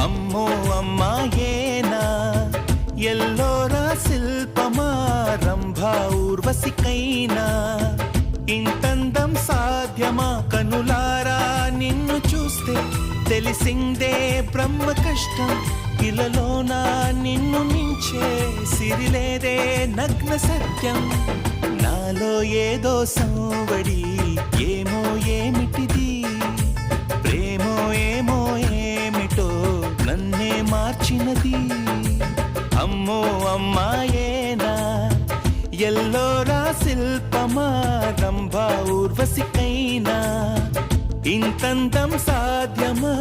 అమ్మో అమ్మాయేనా ఎల్లోరా శిల్పమా రంభా ఊర్వశికైనా ఇంతందం సాధ్యమా కనులారా నిన్ను చూస్తే తెలిసిందే బ్రహ్మ కష్టం ఇలలోన నిన్ను మించే సిరిలేదే నగ్న సత్యం నాలో ఏదో సంవడి ఏమో ఏమిటిది ప్రేమో ఏమో ఏమిటో నన్నే మార్చినది అమ్మో అమ్మాయేనా ఎల్లోరా శిల్పమా రంభా ఊర్వశికైనా ఇంతందం సాధ్యమా